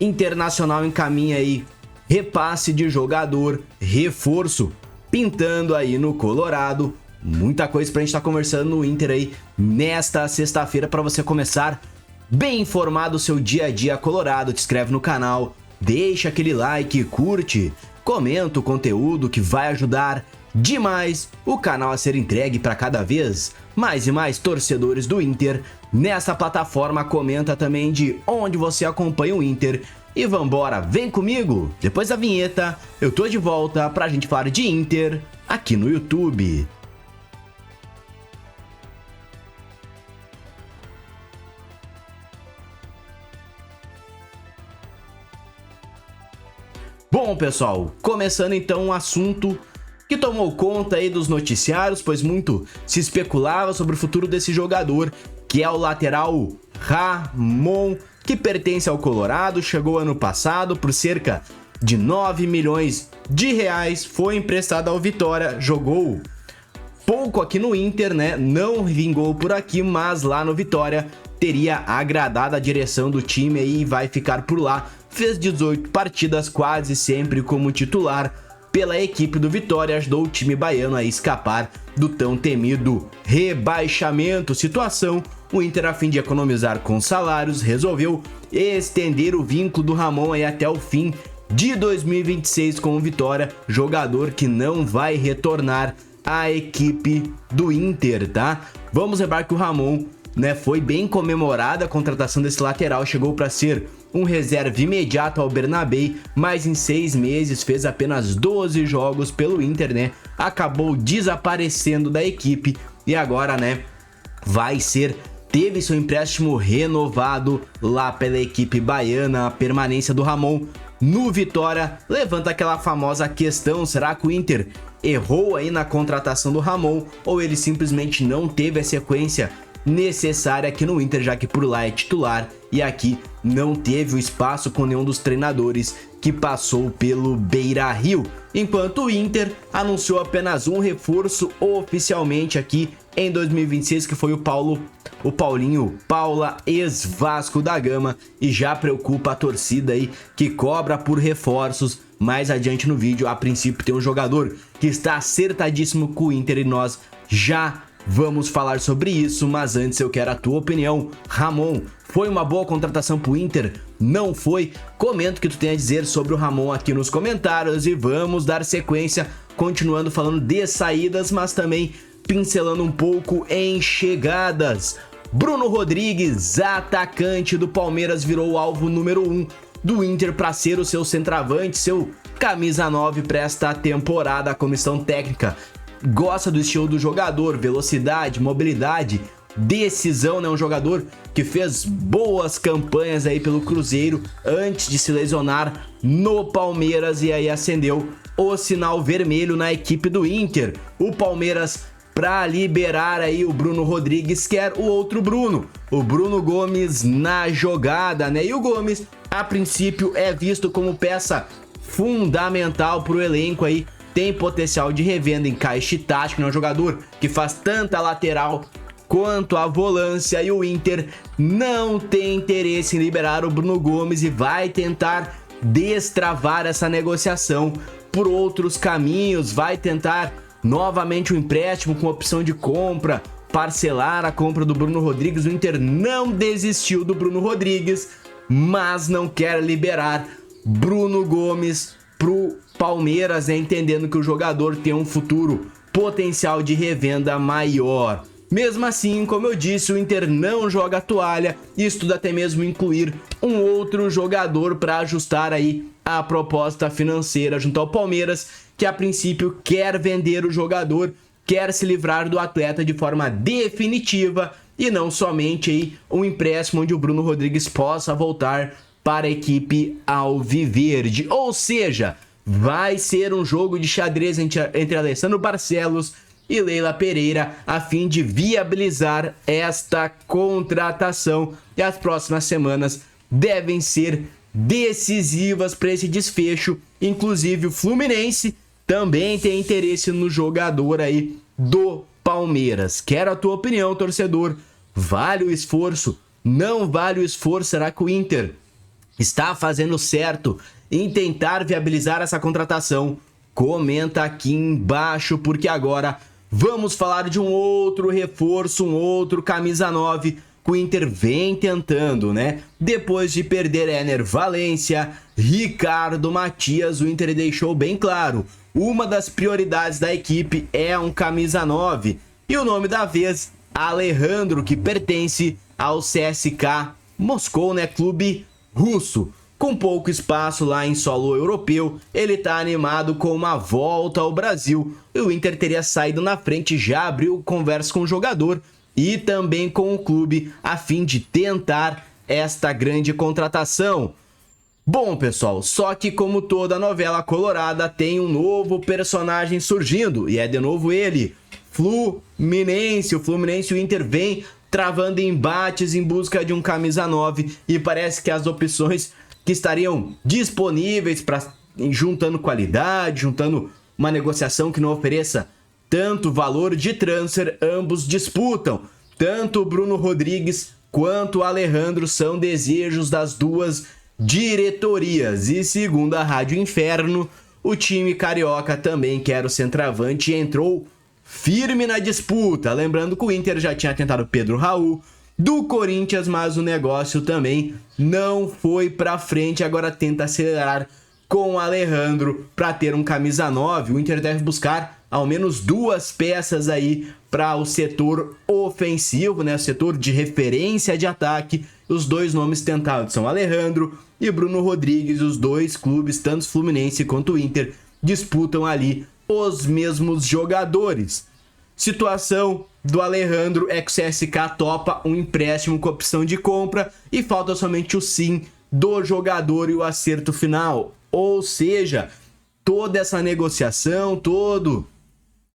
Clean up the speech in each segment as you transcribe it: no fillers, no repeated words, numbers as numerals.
Internacional encaminha aí repasse de jogador, reforço, pintando aí no Colorado. Muita coisa pra gente estar conversando no Inter aí nesta sexta-feira para você começar bem informado o seu dia a dia colorado. Te inscreve no canal, deixa aquele like, curte, comenta o conteúdo que vai ajudar demais o canal a ser entregue para cada vez mais e mais torcedores do Inter nessa plataforma. Comenta também de onde você acompanha o Inter. E vambora, vem comigo! Depois da vinheta, eu tô de volta pra gente falar de Inter aqui no YouTube. Bom, pessoal, começando então um assunto que tomou conta aí dos noticiários, pois muito se especulava sobre o futuro desse jogador, que é o lateral Ramon, que pertence ao Colorado, chegou ano passado por cerca de 9 milhões de reais, foi emprestado ao Vitória, jogou pouco aqui no Inter, né? Não vingou por aqui, mas lá no Vitória teria agradado a direção do time e vai ficar por lá. Fez 18 partidas, quase sempre como titular pela equipe do Vitória, ajudou o time baiano a escapar do tão temido rebaixamento. Situação: o Inter, a fim de economizar com salários, resolveu estender o vínculo do Ramon aí até o fim de 2026 com o Vitória, jogador que não vai retornar à equipe do Inter, tá? Vamos lembrar que o Ramon, né, foi bem comemorada a contratação desse lateral, chegou para ser um reserva imediato ao Bernabéu, mas em 6 meses fez apenas 12 jogos pelo Inter, né? Acabou desaparecendo da equipe e agora, né, teve seu empréstimo renovado lá pela equipe baiana. A permanência do Ramon no Vitória levanta aquela famosa questão: será que o Inter errou aí na contratação do Ramon ou ele simplesmente não teve a sequência necessária aqui no Inter, já que por lá é titular e aqui não teve o espaço com nenhum dos treinadores que passou pelo Beira-Rio? Enquanto o Inter anunciou apenas um reforço oficialmente aqui em 2026, que foi o Paulinho Paula, ex-Vasco da Gama, e já preocupa a torcida aí que cobra por reforços. Mais adiante no vídeo, a princípio tem um jogador que está acertadíssimo com o Inter e nós já vamos falar sobre isso, mas antes eu quero a tua opinião. Ramon, foi uma boa contratação pro Inter? Não foi? Comenta o que tu tem a dizer sobre o Ramon aqui nos comentários e vamos dar sequência, continuando falando de saídas, mas também pincelando um pouco em chegadas. Bruno Rodrigues, atacante do Palmeiras, virou o alvo número 1 do Inter para ser o seu centroavante, seu camisa 9 para esta temporada. A comissão técnica gosta do estilo do jogador, velocidade, mobilidade, decisão, né? Um jogador que fez boas campanhas aí pelo Cruzeiro antes de se lesionar no Palmeiras e aí acendeu o sinal vermelho na equipe do Inter. O Palmeiras, para liberar aí o Bruno Rodrigues, quer o outro Bruno, o Bruno Gomes na jogada, né? E o Gomes, a princípio, é visto como peça fundamental para o elenco aí. Tem potencial de revenda, encaixe tático, é um jogador que faz tanta lateral quanto a volância, e o Inter não tem interesse em liberar o Bruno Gomes e vai tentar destravar essa negociação por outros caminhos, vai tentar novamente um empréstimo com opção de compra, parcelar a compra do Bruno Rodrigues. O Inter não desistiu do Bruno Rodrigues, mas não quer liberar Bruno Gomes pro Palmeiras, né, entendendo que o jogador tem um futuro potencial de revenda maior. Mesmo assim, como eu disse, o Inter não joga a toalha e estuda até mesmo incluir um outro jogador para ajustar aí a proposta financeira junto ao Palmeiras, que a princípio quer vender o jogador, quer se livrar do atleta de forma definitiva e não somente aí um empréstimo onde o Bruno Rodrigues possa voltar para a equipe alviverde. Ou seja, vai ser um jogo de xadrez entre Alessandro Barcelos e Leila Pereira a fim de viabilizar esta contratação, e as próximas semanas devem ser decisivas para esse desfecho. Inclusive o Fluminense também tem interesse no jogador aí do Palmeiras. Quero a tua opinião, torcedor. Vale o esforço? Não vale o esforço? Será que o Inter está fazendo certo em tentar viabilizar essa contratação? Comenta aqui embaixo, porque agora vamos falar de um outro reforço, um outro camisa 9 que o Inter vem tentando, né? Depois de perder Ener Valencia, Ricardo Matias, o Inter deixou bem claro: uma das prioridades da equipe é um camisa 9. E o nome da vez, Alejandro, que pertence ao CSKA Moscou, né? Clube russo. Com pouco espaço lá em solo europeu, ele tá animado com uma volta ao Brasil. E o Inter teria saído na frente, já abriu conversa com o jogador e também com o clube a fim de tentar esta grande contratação. Bom, pessoal, só que como toda novela colorada, tem um novo personagem surgindo, e é de novo ele, Fluminense. O Fluminense, o Inter vem travando embates em busca de um camisa 9, e parece que as opções que estariam disponíveis para juntando qualidade, juntando uma negociação que não ofereça tanto valor de transfer, ambos disputam. Tanto o Bruno Rodrigues quanto o Alejandro são desejos das duas diretorias. E segundo a Rádio Inferno, o time carioca também quer o centroavante e entrou firme na disputa. Lembrando que o Inter já tinha tentado Pedro Raul do Corinthians, mas o negócio também não foi para frente. Agora tenta acelerar com o Alejandro para ter um camisa 9. O Inter deve buscar ao menos duas peças aí para o setor ofensivo, né? O setor de referência de ataque. Os dois nomes tentados são Alejandro e Bruno Rodrigues. Os dois clubes, tanto o Fluminense quanto o Inter, disputam ali os mesmos jogadores. Situação do Alejandro é que o CSKA topa um empréstimo com opção de compra e falta somente o sim do jogador e o acerto final. Ou seja, toda essa negociação, todo,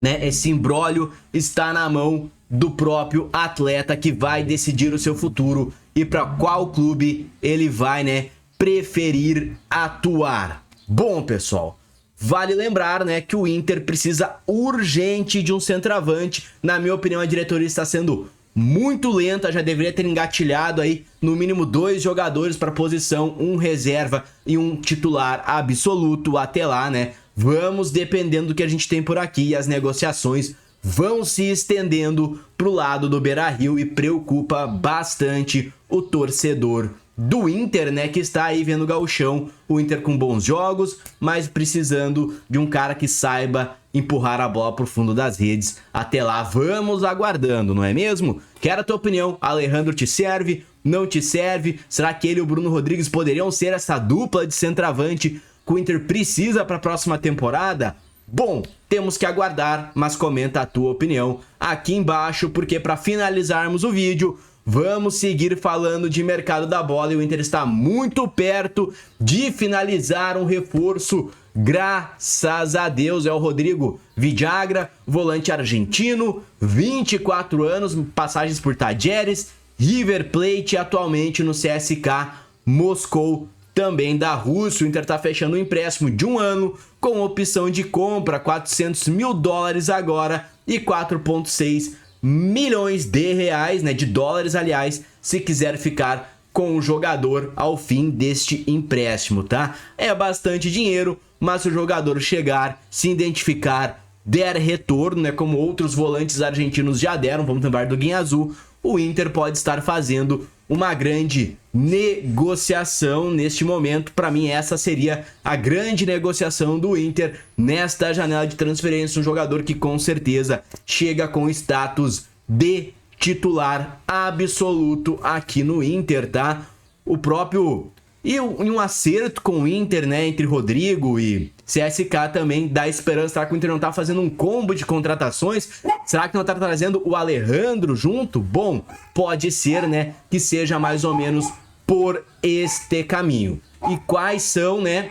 né, esse imbróglio está na mão do próprio atleta, que vai decidir o seu futuro e para qual clube ele vai, né, preferir atuar. Bom, pessoal, vale lembrar, né, que o Inter precisa urgente de um centroavante. Na minha opinião, a diretoria está sendo muito lenta, já deveria ter engatilhado aí no mínimo 2 jogadores para posição, um reserva e um titular absoluto. Até lá, né, vamos dependendo do que a gente tem por aqui, e as negociações vão se estendendo pro lado do Beira-Rio e preocupa bastante o torcedor do Inter, né, que está aí vendo o gauchão, o Inter com bons jogos, mas precisando de um cara que saiba empurrar a bola pro fundo das redes. Até lá, vamos aguardando, não é mesmo? Quero a tua opinião. Alejandro te serve? Não te serve? Será que ele e o Bruno Rodrigues poderiam ser essa dupla de centroavante que o Inter precisa para a próxima temporada? Bom, temos que aguardar, mas comenta a tua opinião aqui embaixo, porque para finalizarmos o vídeo, vamos seguir falando de mercado da bola, e o Inter está muito perto de finalizar um reforço, graças a Deus. É o Rodrigo Villagra, volante argentino, 24 anos, passagens por Talleres, River Plate, atualmente no CSKA Moscou, também da Rússia. O Inter está fechando um empréstimo de 1 ano com opção de compra, $400 mil agora e 4,6 milhões de reais, né, de dólares, aliás, se quiser ficar com o jogador ao fim deste empréstimo, tá? É bastante dinheiro, mas se o jogador chegar, se identificar, der retorno, né, como outros volantes argentinos já deram, vamos lembrar do Guinha Azul, o Inter pode estar fazendo uma grande negociação neste momento. Para mim, essa seria a grande negociação do Inter nesta janela de transferência. Um jogador que com certeza chega com status de titular absoluto aqui no Inter, tá? O próprio... E um acerto com o Inter, né, entre Rodrigo e CSKA também dá esperança. Será que o Inter não tá fazendo um combo de contratações? Será que não tá trazendo o Alejandro junto? Bom, pode ser, né, que seja mais ou menos por este caminho. E quais são, né,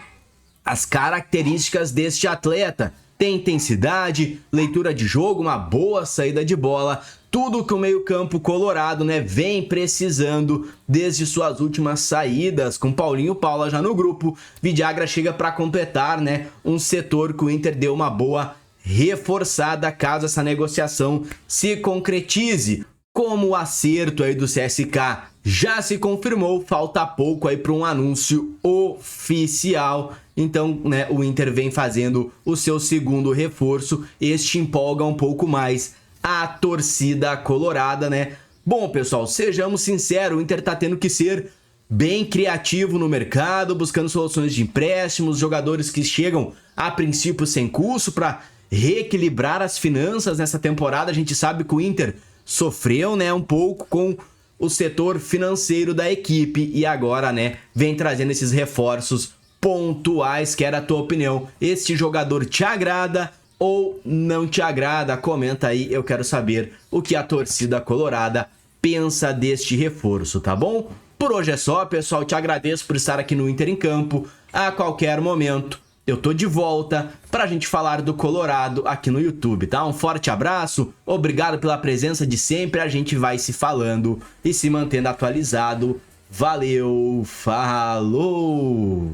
as características deste atleta? Tem intensidade, leitura de jogo, uma boa saída de bola, tudo que o meio-campo colorado, né, vem precisando desde suas últimas saídas, com Paulinho Paula já no grupo. Villagra chega para completar, né, um setor que o Inter deu uma boa reforçada caso essa negociação se concretize. como o acerto aí do CSK já se confirmou, falta pouco aí para um anúncio oficial. Então, né, o Inter vem fazendo o seu segundo reforço. Este empolga um pouco mais a torcida colorada, né? Bom, pessoal, sejamos sinceros, o Inter tá tendo que ser bem criativo no mercado, buscando soluções de empréstimos, jogadores que chegam a princípio sem custo para reequilibrar as finanças nessa temporada. A gente sabe que o Inter sofreu, né, um pouco com o setor financeiro da equipe e agora, né, vem trazendo esses reforços pontuais. Quero a tua opinião. Este jogador te agrada ou não te agrada? Comenta aí, eu quero saber o que a torcida colorada pensa deste reforço, tá bom? Por hoje é só, pessoal. Te agradeço por estar aqui no Inter em Campo. A qualquer momento eu tô de volta pra gente falar do Colorado aqui no YouTube, tá? Um forte abraço, obrigado pela presença de sempre, a gente vai se falando e se mantendo atualizado. Valeu, falou!